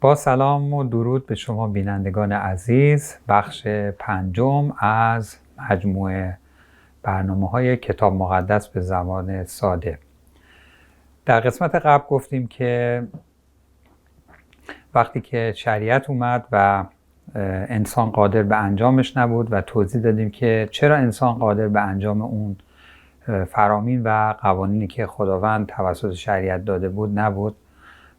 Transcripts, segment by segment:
با سلام و درود به شما بینندگان عزیز، بخش پنجم از مجموعه برنامه‌های کتاب مقدس به زبان ساده. در قسمت قبل گفتیم که وقتی که شریعت اومد و انسان قادر به انجامش نبود و توضیح دادیم که چرا انسان قادر به انجام اون فرامین و قوانینی که خداوند توسط شریعت داده بود نبود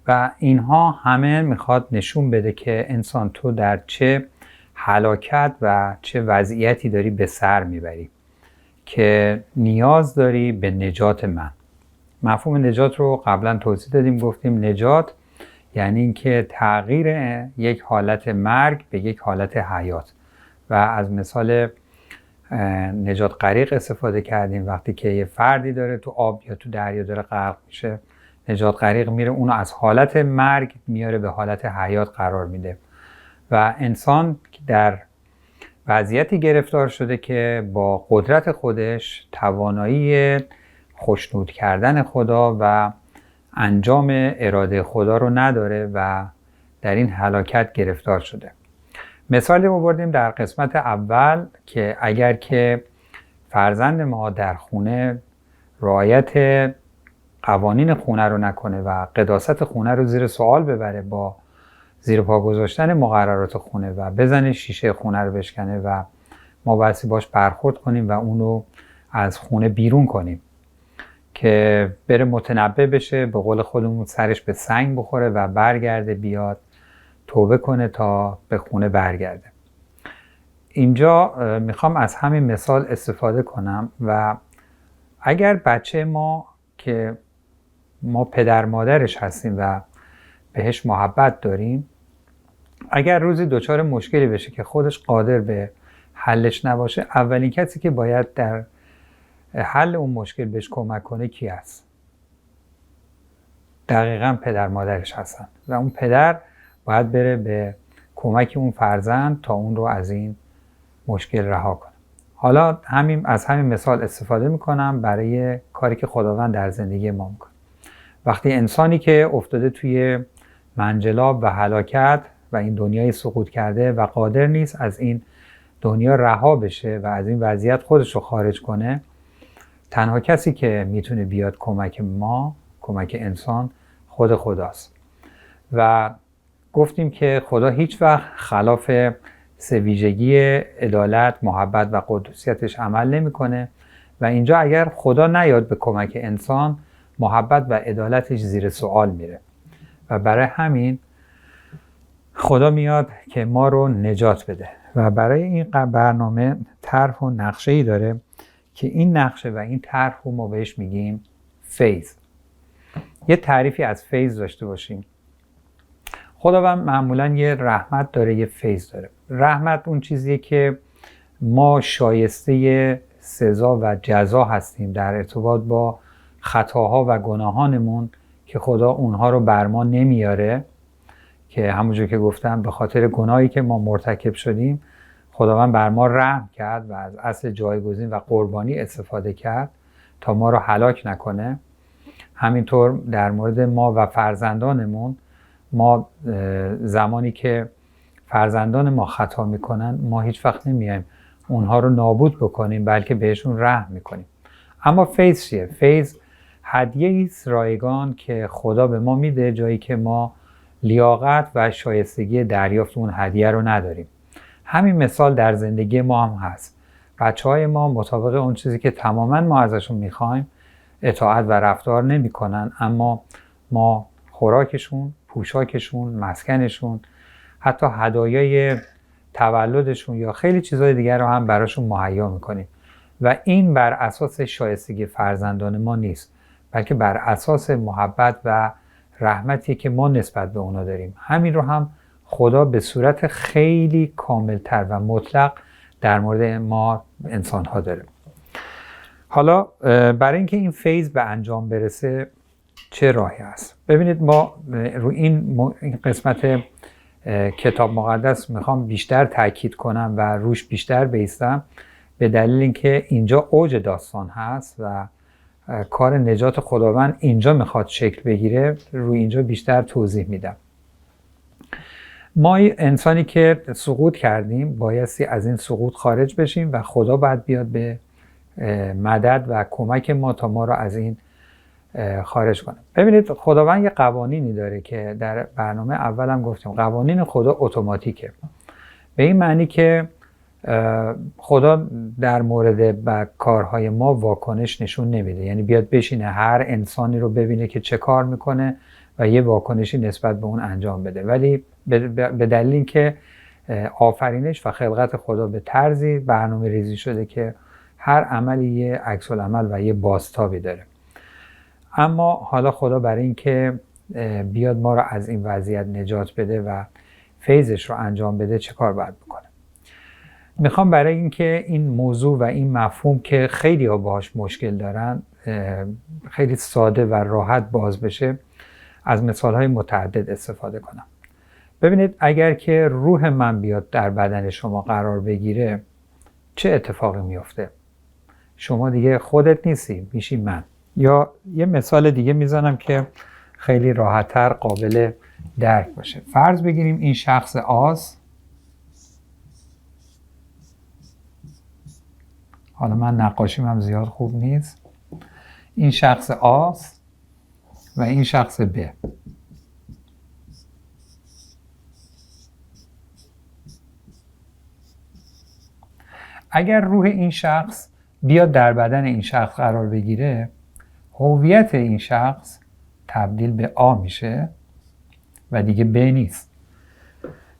و اینها همه میخواد نشون بده که انسان تو در چه هلاکت و چه وضعیتی داری به سر میبری که نیاز داری به نجات من. مفهوم نجات رو قبلا توضیح دادیم، گفتیم نجات یعنی اینکه تغییر یک حالت مرگ به یک حالت حیات و از مثال نجات غریق استفاده کردیم. وقتی که یه فردی داره تو آب یا تو دریا داره غرق میشه، نجات غریق میره اونو از حالت مرگ میاره به حالت حیات قرار میده و انسان در وضعیتی گرفتار شده که با قدرت خودش توانایی خوشنود کردن خدا و انجام اراده خدا رو نداره و در این هلاکت گرفتار شده. مثالی رو بردیم در قسمت اول که اگر که فرزند ما در خونه رعایت قوانین خونه رو نکنه و قداست خونه رو زیر سوال ببره با زیر پا گذاشتن مقررات خونه و بزنه شیشه خونه رو بشکنه و ما بایستی باش برخورد کنیم و اونو از خونه بیرون کنیم که بره متنبه بشه، به قول خودمون سرش به سنگ بخوره و برگرده بیاد توبه کنه تا به خونه برگرده. اینجا میخوام از همین مثال استفاده کنم و اگر بچه ما که ما پدر مادرش هستیم و بهش محبت داریم، اگر روزی دچار مشکلی بشه که خودش قادر به حلش نباشه، اولین کسی که باید در حل اون مشکل بهش کمک کنه کی هست؟ دقیقاً پدر مادرش هستن و اون پدر باید بره به کمک اون فرزند تا اون رو از این مشکل رها کنه. حالا از همین مثال استفاده میکنم برای کاری که خداوند در زندگی ما میکنه. وقتی انسانی که افتاده توی منجلاب و هلاکت و این دنیای سقوط کرده و قادر نیست از این دنیا رها بشه و از این وضعیت خودش رو خارج کنه، تنها کسی که میتونه بیاد کمک ما، کمک انسان، خود خداست. و گفتیم که خدا هیچ وقت خلاف سه ویژگی عدالت، محبت و قدوسیتش عمل نمیکنه و اینجا اگر خدا نیاد به کمک انسان، محبت و عدالتش زیر سوال میره و برای همین خدا میاد که ما رو نجات بده و برای این برنامه طرح و نقشه‌ای داره که این نقشه و این طرح رو ما بهش میگیم فیض. یه تعریفی از فیض داشته باشیم. خداوند معمولاً یه رحمت داره، یه فیض داره. رحمت اون چیزیه که ما شایسته سزا و جزا هستیم در ارتباط با خطاها و گناهانمون که خدا اونها رو بر ما نمیاره، که همونجور که گفتم به خاطر گناهی که ما مرتکب شدیم خداوند بر ما رحم کرد و از اصل جایگزین و قربانی استفاده کرد تا ما رو هلاک نکنه. همینطور در مورد ما و فرزندانمون، ما زمانی که فرزندان ما خطا میکنن ما هیچ وقت نمیایم اونها رو نابود بکنیم، بلکه بهشون رحم میکنیم. اما فیض چیه؟ فیض هدیه است رایگان که خدا به ما میده جایی که ما لیاقت و شایستگی دریافت اون هدیه رو نداریم. همین مثال در زندگی ما هم هست. بچهای ما مطابق اون چیزی که تماما ما ازشون میخوایم اطاعت و رفتار نمیکنن، اما ما خوراکشون، پوشاکشون، مسکنشون، حتی هدایای تولدشون یا خیلی چیزهای دیگر رو هم براشون مهیا میکنیم و این بر اساس شایستگی فرزندان ما نیست، بلکه بر اساس محبت و رحمتی که ما نسبت به اونا داریم. همین رو هم خدا به صورت خیلی کاملتر و مطلق در مورد ما انسان ها داره. حالا برای اینکه این فیض به انجام برسه چه راهی هست؟ ببینید، ما رو این قسمت کتاب مقدس میخوام بیشتر تاکید کنم و روش بیشتر بایستم، به دلیل اینکه اینجا اوج داستان هست و کار نجات خداوند اینجا میخواد شکل بگیره. روی اینجا بیشتر توضیح میدم. ما انسانی که سقوط کردیم بایستی از این سقوط خارج بشیم و خدا باید بیاد به مدد و کمک ما تا ما رو از این خارج کنه. ببینید خداوند یه قوانینی داره که در برنامه اولم گفتم، قوانین خدا اتوماتیکه. به این معنی که خدا در مورد کارهای ما واکنش نشون نمیده، یعنی بیاد بشینه هر انسانی رو ببینه که چه کار میکنه و یه واکنشی نسبت به اون انجام بده، ولی به دلیل اینکه آفرینش و خلقت خدا به طرزی برنامه ریزی شده که هر عملی یه عکس العمل و یه بازتابی داره. اما حالا خدا برای اینکه بیاد ما رو از این وضعیت نجات بده و فیضش رو انجام بده چه کار باید بکنه؟ میخوام برای اینکه این موضوع و این مفهوم که خیلی ها باهاش مشکل دارن خیلی ساده و راحت باز بشه از مثالهای متعدد استفاده کنم. ببینید اگر که روح من بیاد در بدن شما قرار بگیره چه اتفاقی میفته؟ شما دیگه خودت نیستی، میشی من. یا یه مثال دیگه میزنم که خیلی راحت‌تر قابل درک باشه. فرض بگیریم این شخص آز، حالا من نقاشیم هم زیاد خوب نیست، این شخص آز و این شخص ب. اگر روح این شخص بیاد در بدن این شخص قرار بگیره، هویت این شخص تبدیل به آ میشه و دیگه ب نیست.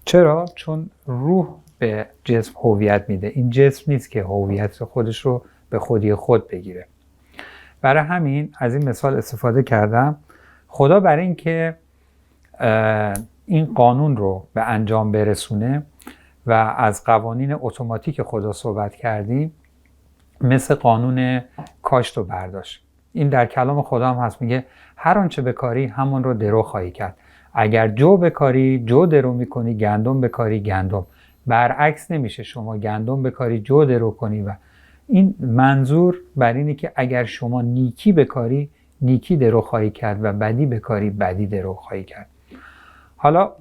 چرا؟ چون روح به جسم هویت میده، این جسم نیست که هویت خودش رو به خودی خود بگیره. برای همین از این مثال استفاده کردم. خدا برای اینکه این قانون رو به انجام برسونه و از قوانین اتوماتیک خدا صحبت کردیم، مثل قانون کاشت و برداشت. این در کلام خدا هم هست، میگه هر آنچه بکاری همون رو درو خواهی کرد. اگر جو بکاری جو درو میکنی، گندم بکاری گندم. برعکس نمیشه شما گندم بکاری جو درو کنی. و این منظور بر اینه که اگر شما نیکی بکاری نیکی درو خواهی کرد و بدی بکاری بدی درو خواهی کرد. حالا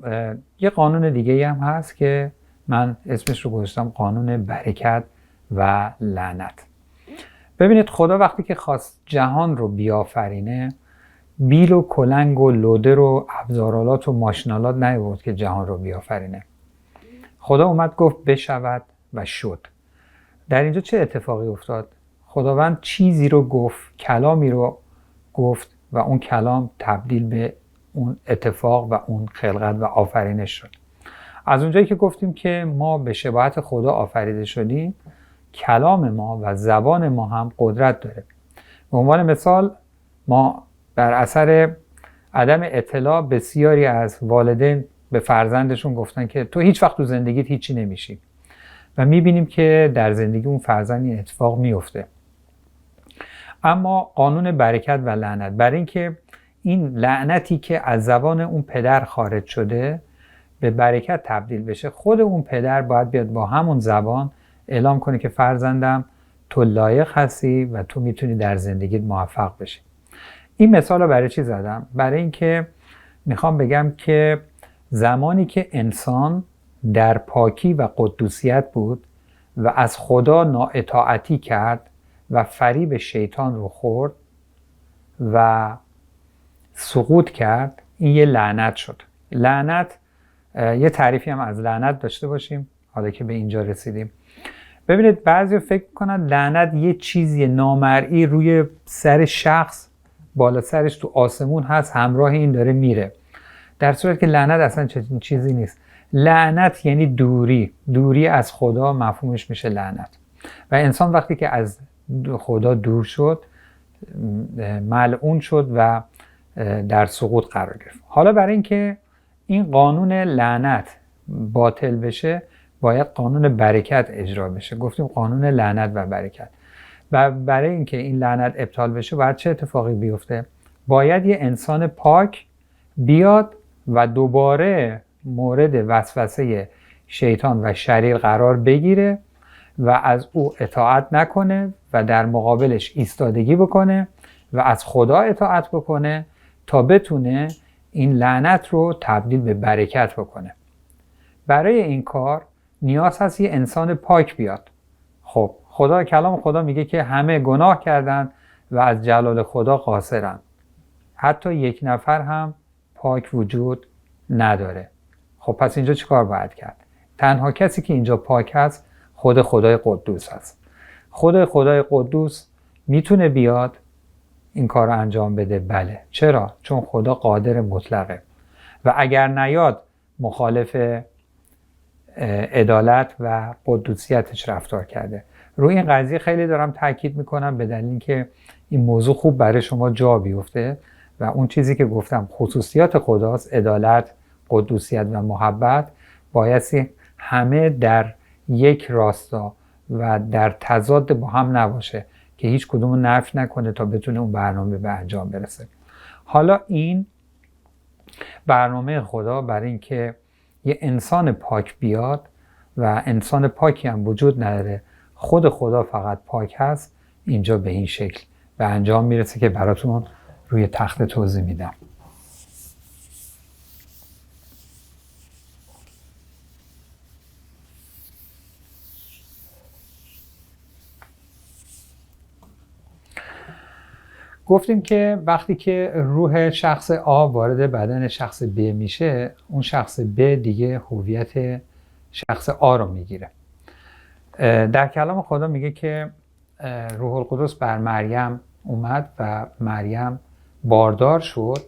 یه قانون دیگه هم هست که من اسمش رو گذاشتم قانون برکت و لعنت. ببینید خدا وقتی که خواست جهان رو بیافرینه، بیل و کلنگ و لودر و ابزارالات و ماشینالات نیاورد که جهان رو بیافرینه. خدا اومد گفت بشود و شد. در اینجا چه اتفاقی افتاد؟ خداوند چیزی رو گفت، کلامی رو گفت و اون کلام تبدیل به اون اتفاق و اون خلقت و آفرینش شد. از اونجایی که گفتیم که ما به شباهت خدا آفریده شدیم، کلام ما و زبان ما هم قدرت داره. به عنوان مثال ما بر اثر عدم اطلاع بسیاری از والدین به فرزندشون گفتن که تو هیچ وقت تو زندگیت هیچی نمیشی و میبینیم که در زندگی اون فرزند این اتفاق میفته. اما قانون برکت و لعنت، برای اینکه این لعنتی که از زبان اون پدر خارج شده به برکت تبدیل بشه، خود اون پدر باید بیاد با همون زبان اعلام کنه که فرزندم تو لایق هستی و تو میتونی در زندگیت موفق بشی. این مثال رو برای چی زدم؟ برای اینکه میخوام بگم که زمانی که انسان در پاکی و قدوسیت بود و از خدا نااطاعتی کرد و فریب شیطان رو خورد و سقوط کرد، این یه لعنت شد. لعنت، یه تعریفی هم از لعنت داشته باشیم حالا که به اینجا رسیدیم. ببینید بعضی فکر کنن لعنت یه چیزی نامرئی روی سر شخص بالا سرش تو آسمون هست، همراه این داره میره، در صورت که لعنت اصلا چیزی نیست. لعنت یعنی دوری از خدا، مفهومش میشه لعنت. و انسان وقتی که از خدا دور شد ملعون شد و در سقوط قرار گرفت. حالا برای اینکه این قانون لعنت باطل بشه باید قانون برکت اجرا بشه. گفتیم قانون لعنت و برکت. و برای اینکه این لعنت ابطال بشه باید چه اتفاقی بیفته؟ باید یه انسان پاک بیاد و دوباره مورد وسوسه شیطان و شریر قرار بگیره و از او اطاعت نکنه و در مقابلش ایستادگی بکنه و از خدا اطاعت بکنه تا بتونه این لعنت رو تبدیل به برکت بکنه. برای این کار نیاز هست یه انسان پاک بیاد. خب کلام خدا میگه که همه گناه کردن و از جلال خدا قاصرن. حتی یک نفر هم پاک وجود نداره. خب پس اینجا چیکار باید کرد؟ تنها کسی که اینجا پاک هست خود خدای قدوس هست. خود خدای قدوس میتونه بیاد این کار رو انجام بده. بله. چرا؟ چون خدا قادر مطلقه و اگر نیاد مخالف عدالت و قدوسیتش رفتار کرده. روی این قضیه خیلی دارم تاکید میکنم به دلیل اینکه این موضوع خوب برای شما جا بیفته و اون چیزی که گفتم خصوصیات خداست، عدالت، قدوسیت و محبت، بایستی همه در یک راستا و در تضاد با هم نباشه که هیچ کدوم رو نفی نکنه تا بتونه اون برنامه به انجام برسه. حالا این برنامه خدا برای اینکه یه انسان پاک بیاد و انسان پاکی هم وجود نداره، خود خدا فقط پاک هست، اینجا به این شکل به انجام میرسه که براتون روی تخت توضیح میدم. گفتیم که وقتی که روح شخص A وارد بدن شخص B میشه، اون شخص B دیگه هویت شخص A رو میگیره. در کلام خدا میگه که روح القدس بر مریم اومد و مریم باردار شد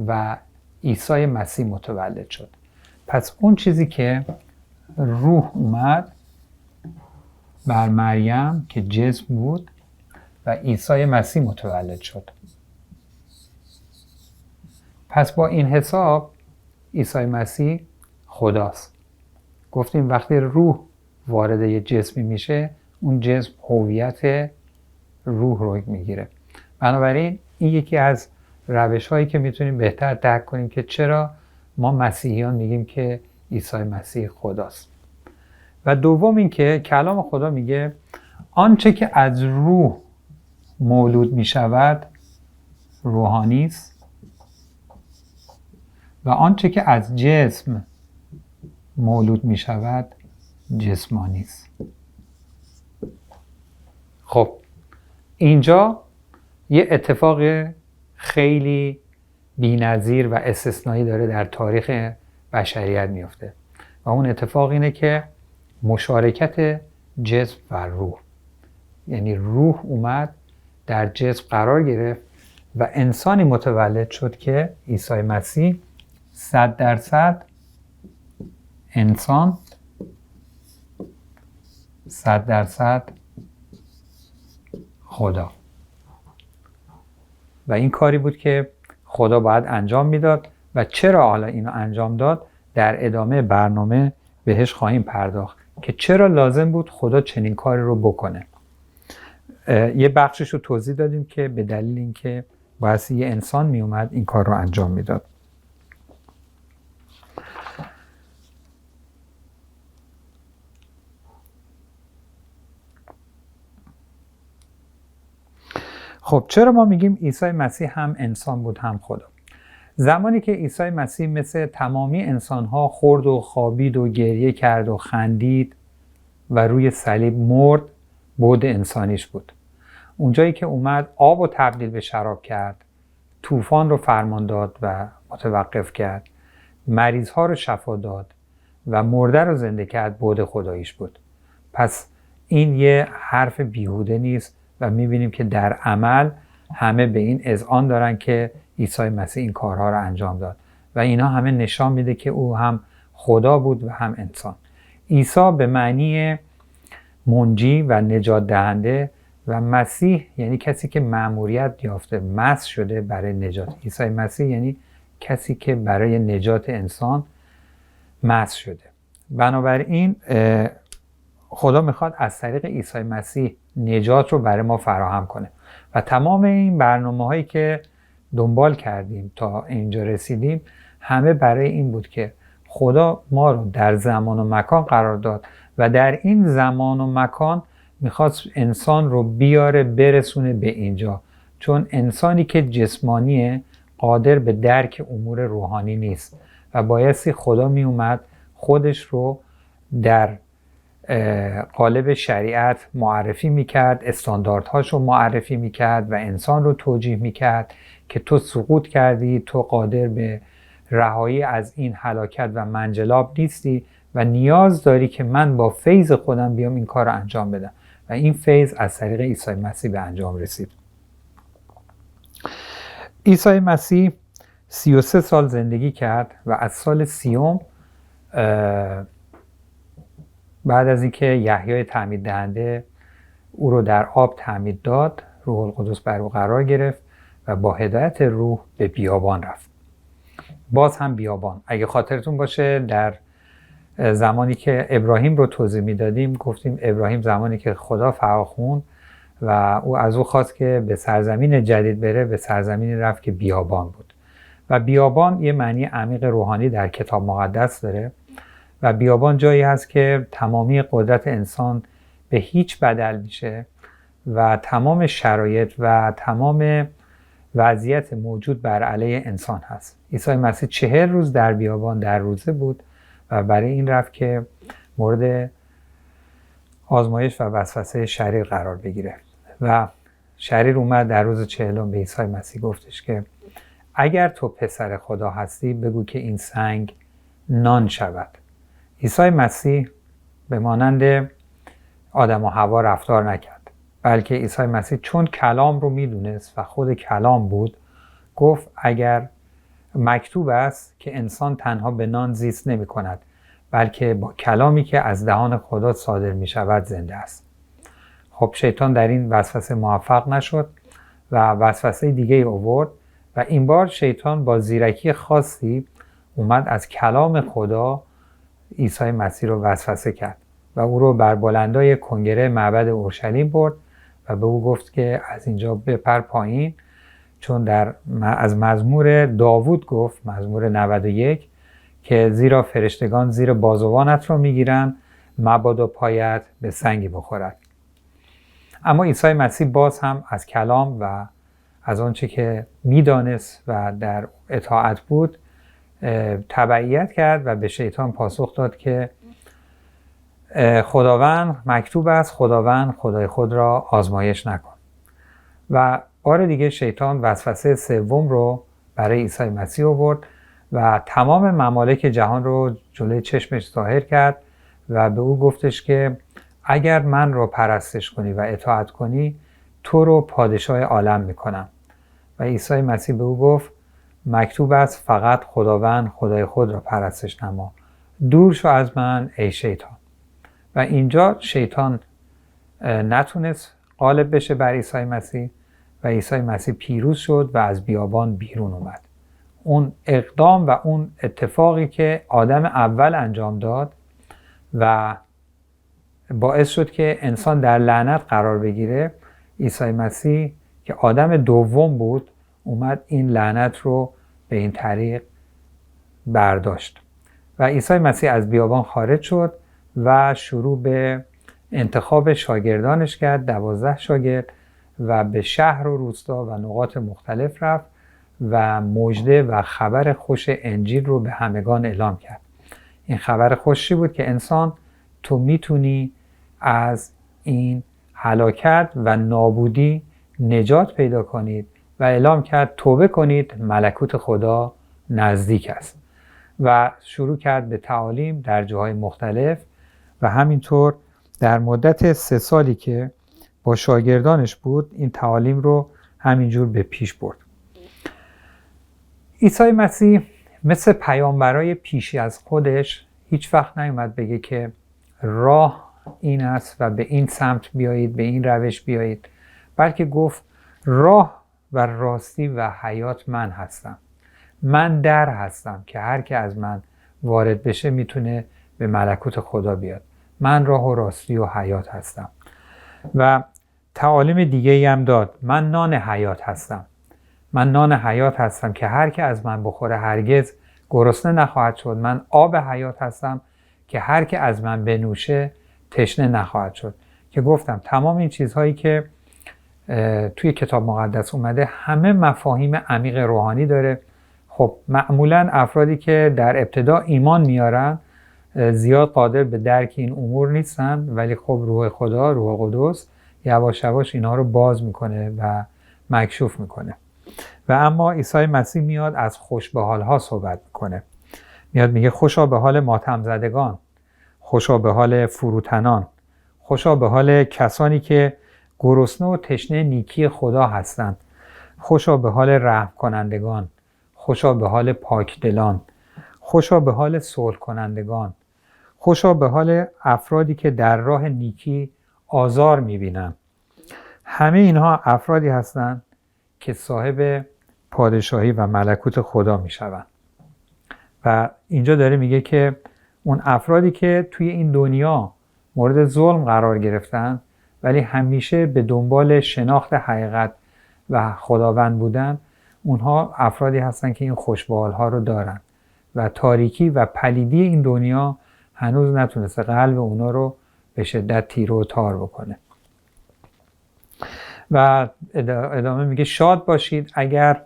و عیسی مسیح متولد شد. پس اون چیزی که روح اومد بر مریم که جسم بود و عیسی مسیح متولد شد. پس با این حساب عیسی مسیح خداست. گفتیم وقتی روح وارد یه جسمی میشه، اون جسم هویت روح رو میگیره. بنابراین این یکی از روش هایی که میتونیم بهتر درک کنیم که چرا ما مسیحیان میگیم که عیسی مسیح خداست. و دوم این که کلام خدا میگه آنچه که از روح مولود میشود روحانی است و آنچه که از جسم مولود میشود جسمانی است. خب اینجا یه اتفاق خیلی بی‌نظیر و استثنایی داره در تاریخ بشریت میفته و اون اتفاق اینه که مشارکت جسم و روح، یعنی روح اومد در جسم قرار گرفت و انسانی متولد شد که عیسی مسیح 100% انسان 100% خدا. و این کاری بود که خدا باید انجام میداد و چرا حالا اینو انجام داد در ادامه برنامه بهش خواهیم پرداخت که چرا لازم بود خدا چنین کاری رو بکنه. یه بخشش رو توضیح دادیم که به دلیل اینکه باید یه انسان می اومد این کار رو انجام میداد. خب چرا ما میگیم عیسی مسیح هم انسان بود هم خدا؟ زمانی که عیسی مسیح مثل تمامی انسانها خورد و خوابید و گریه کرد و خندید و روی صلیب مرد، بعد انسانیش بود. اونجایی که اومد آب رو تبدیل به شراب کرد، طوفان رو فرمان داد و متوقف کرد، مریضها رو شفا داد و مرده رو زنده کرد، بعد خداییش بود. پس این یه حرف بیهوده نیست و میبینیم که در عمل همه به این اذعان دارن که عیسی مسیح این کارها رو انجام داد و اینا همه نشان میده که او هم خدا بود و هم انسان. عیسی به معنی منجی و نجات دهنده و مسیح یعنی کسی که مأموریت یافته، مسح شده برای نجات. عیسی مسیح یعنی کسی که برای نجات انسان مسح شده. بنابراین خدا میخواد از طریق عیسی مسیح نجات رو برای ما فراهم کنه و تمام این برنامه هایی که دنبال کردیم تا اینجا رسیدیم همه برای این بود که خدا ما رو در زمان و مکان قرار داد و در این زمان و مکان میخواست انسان رو بیاره برسونه به اینجا، چون انسانی که جسمانیه قادر به درک امور روحانی نیست و بایستی خدا می اومد خودش رو در قالب شریعت معرفی میکرد، استانداردهاش رو معرفی میکرد و انسان رو توجیه میکرد که تو سقوط کردی، تو قادر به رهایی از این هلاکت و منجلاب نیستی و نیاز داری که من با فیض خودم بیام این کار رو انجام بدم و این فیض از طریق عیسی مسیح به انجام رسید. عیسی مسیح 33 سال زندگی کرد و از سال 30 بعد از اینکه یحیای تعمید دهنده او رو در آب تعمید داد، روح القدس بر او قرار گرفت و با هدایت روح به بیابان رفت. باز هم بیابان. اگه خاطرتون باشه در زمانی که ابراهیم رو توضیح میدادیم گفتیم ابراهیم زمانی که خدا فراخوند و او از او خواست که به سرزمین جدید بره، به سرزمینی رفت که بیابان بود و بیابان یه معنی عمیق روحانی در کتاب مقدس داره و بیابان جایی هست که تمامی قدرت انسان به هیچ بدل میشه و تمام شرایط و تمام وضعیت موجود بر علیه انسان هست. عیسی مسیح 40 روز در بیابان در روزه بود و برای این رفت که مورد آزمایش و وسوسه شریر قرار بگیره و شریر اومد در روز 40 به عیسی مسیح گفتش که اگر تو پسر خدا هستی بگو که این سنگ نان شود. عیسی مسیح به مانند آدم و حوا رفتار نکرد، بلکه عیسی مسیح چون کلام رو میدونست و خود کلام بود گفت اگر مکتوب است که انسان تنها به نان زیست نمی کند بلکه با کلامی که از دهان خدا صادر می شود زنده است. خب شیطان در این وسوسه موفق نشد و وسوسه دیگه ای آورد و این بار شیطان با زیرکی خاصی اومد از کلام خدا عیسی مسیح رو وسوسه کرد و او رو بر بلندای کنگره معبد اورشلیم برد و به او گفت که از اینجا بپر پایین، چون از مزمور داوود گفت، مزمور 91، که زیرا فرشتگان زیر بازوانت رو میگیرن مبادا پایت به سنگی بخورد. اما عیسی مسیح باز هم از کلام و از آنچه که میدانست و در اطاعت بود تبعیت کرد و به شیطان پاسخ داد که خداوند مکتوب است خداوند خدای خود را آزمایش نکن. و بار دیگه شیطان وسوسه سوم رو برای عیسی مسیح آورد و تمام ممالک جهان رو جلوی چشمش ظاهر کرد و به او گفتش که اگر من رو پرستش کنی و اطاعت کنی تو رو پادشاه عالم میکنم. و عیسی مسیح به او گفت مکتوب است فقط خداوند خدای خود را پرستش نما، دور شو از من ای شیطان. و اینجا شیطان نتونست غالب بشه بر عیسی مسیح و عیسی مسیح پیروز شد و از بیابان بیرون اومد. اون اقدام و اون اتفاقی که آدم اول انجام داد و باعث شد که انسان در لعنت قرار بگیره، عیسی مسیح که آدم دوم بود اومد این لعنت رو به این طریق برداشت و عیسی مسیح از بیابان خارج شد و شروع به انتخاب شاگردانش کرد، 12 شاگرد، و به شهر و روستا و نقاط مختلف رفت و مژده و خبر خوش انجیل رو به همگان اعلام کرد. این خبر خوشی بود که انسان تو میتونی از این هلاکت و نابودی نجات پیدا کنید و اعلام کرد توبه کنید ملکوت خدا نزدیک است و شروع کرد به تعالیم در جاهای مختلف و همینطور در مدت 3 سالی که با شاگردانش بود این تعالیم رو همینجور به پیش برد. عیسی مسیح مثل پیامبرای پیشی از خودش هیچ وقت نیومد بگه که راه این است و به این سمت بیایید، به این روش بیایید، بلکه گفت راه و راستی و حیات من هستم. من در هستم که هر که از من وارد بشه میتونه به ملکوت خدا بیاد. من راه و راستی و حیات هستم. و تعالیم دیگه هم داد. من نان حیات هستم. من نان حیات هستم که هر که از من بخوره هرگز گرسنه نخواهد شد. من آب حیات هستم که هر که از من بنوشه تشنه نخواهد شد. که گفتم تمام این چیزهایی که توی کتاب مقدس اومده همه مفاهیم عمیق روحانی داره. خب معمولا افرادی که در ابتدا ایمان میارن زیاد قادر به درک این امور نیستن، ولی خب روح خدا، روح قدس یواش یواش اینها رو باز میکنه و مکشوف میکنه. و اما عیسی مسیح میاد از خوش به حال ها صحبت میکنه. میاد میگه خوشا به حال ماتم زدگان، خوشا به حال فروتنان، خوشا به حال کسانی که گرسنه و تشنه نیکی خدا هستند، خوشا به حال رحم کنندگان، خوشا به حال پاکدلان، خوشا به حال صلح کنندگان، خوشا به حال افرادی که در راه نیکی آزار میبینن. همه اینها افرادی هستند که صاحب پادشاهی و ملکوت خدا میشوند. و اینجا داره میگه که اون افرادی که توی این دنیا مورد ظلم قرار گرفتن ولی همیشه به دنبال شناخت حقیقت و خداوند بودن، اونها افرادی هستن که این خوشبحال ها رو دارن و تاریکی و پلیدی این دنیا هنوز نتونسته قلب اونا رو به شدت تیره و تار بکنه. و ادامه میگه شاد باشید اگر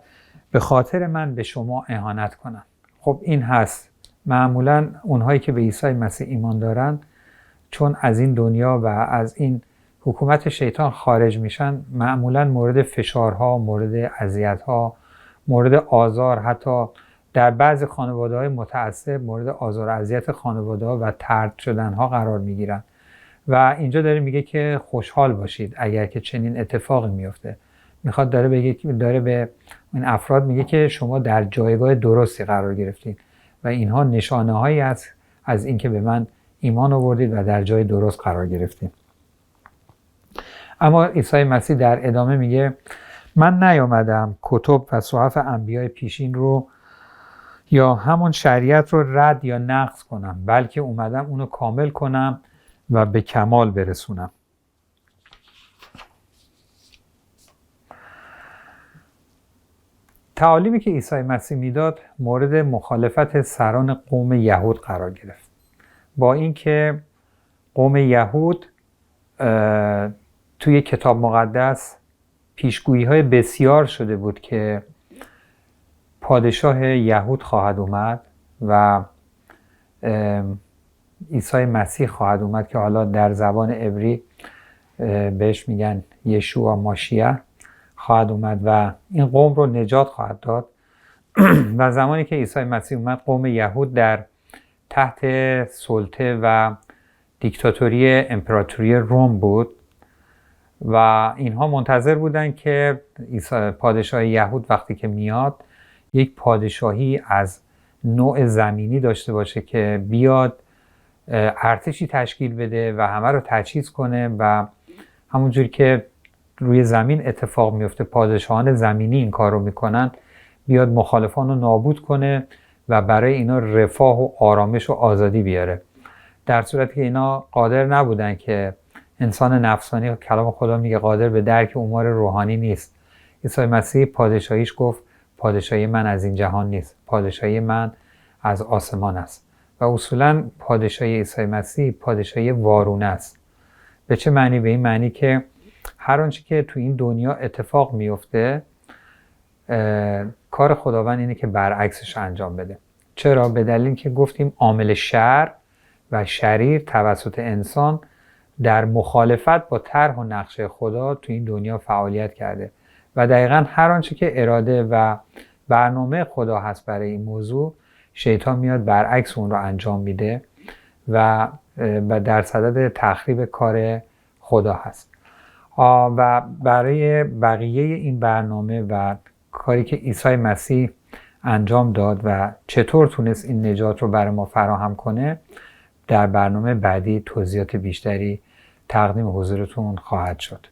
به خاطر من به شما اهانت کنن. خب این هست معمولا اونهایی که به عیسی مسیح ایمان دارن، چون از این دنیا و از این حکومت شیطان خارج میشن، معمولا مورد فشارها، مورد اذیت‌ها، مورد آزار، حتی در بعض خانواده‌های متعصب مورد آزار و اذیت خانواده‌ها و طرد شدنها قرار میگیرن. و اینجا داره میگه که خوشحال باشید اگر که چنین اتفاقی میفته. میخواد داره به این افراد میگه که شما در جایگاه درستی قرار گرفتید و اینها نشانه هایی است از اینکه به من ایمان آوردید و در جای درست قرار گرفتید. اما عیسی مسیح در ادامه میگه من نیامدم کتب و صحف انبیای پیشین رو یا همون شریعت رو رد یا نقض کنم، بلکه اومدم اونو کامل کنم و به کمال برسونم. تعالیمی که عیسی مسیح میداد مورد مخالفت سران قوم یهود قرار گرفت. با اینکه قوم یهود توی کتاب مقدس پیشگویی های بسیار شده بود که پادشاه یهود خواهد اومد و عیسی مسیح خواهد اومد که حالا در زبان عبری بهش میگن یشوع ماشیه خواهد اومد و این قوم رو نجات خواهد داد. و زمانی که عیسی مسیح اومد قوم یهود در تحت سلطه و دیکتاتوری امپراتوری روم بود و اینها منتظر بودن که پادشاه یهود وقتی که میاد یک پادشاهی از نوع زمینی داشته باشه که بیاد ارتشی تشکیل بده و همه رو تجهیز کنه و همونجوری که روی زمین اتفاق میفته پادشاهان زمینی این کار رو میکنن، بیاد مخالفان رو نابود کنه و برای اینا رفاه و آرامش و آزادی بیاره. در صورتی که اینا قادر نبودن که انسان نفسانی، کلام خدا میگه قادر به درک امور روحانی نیست. عیسی مسیح پادشاهیش گفت پادشاهی من از این جهان نیست، پادشاهی من از آسمان است. و اصولا پادشاهی عیسی مسیح پادشاهی وارونه است. به چه معنی؟ به این معنی که هر آنچه که تو این دنیا اتفاق میفته کار خداوند اینه که برعکسش انجام بده. چرا؟ به دلیل که گفتیم عامل شر و شریر توسط انسان در مخالفت با طرح و نقشه خدا تو این دنیا فعالیت کرده و دقیقاً هر آنچه که اراده و برنامه خدا هست برای این موضوع، شیطان میاد برعکس اون رو انجام میده و در صدد تخریب کار خدا هست. و برای بقیه این برنامه و کاری که عیسی مسیح انجام داد و چطور تونست این نجات رو برای ما فراهم کنه، در برنامه بعدی توضیحات بیشتری تقدیم حضورتون خواهد شد.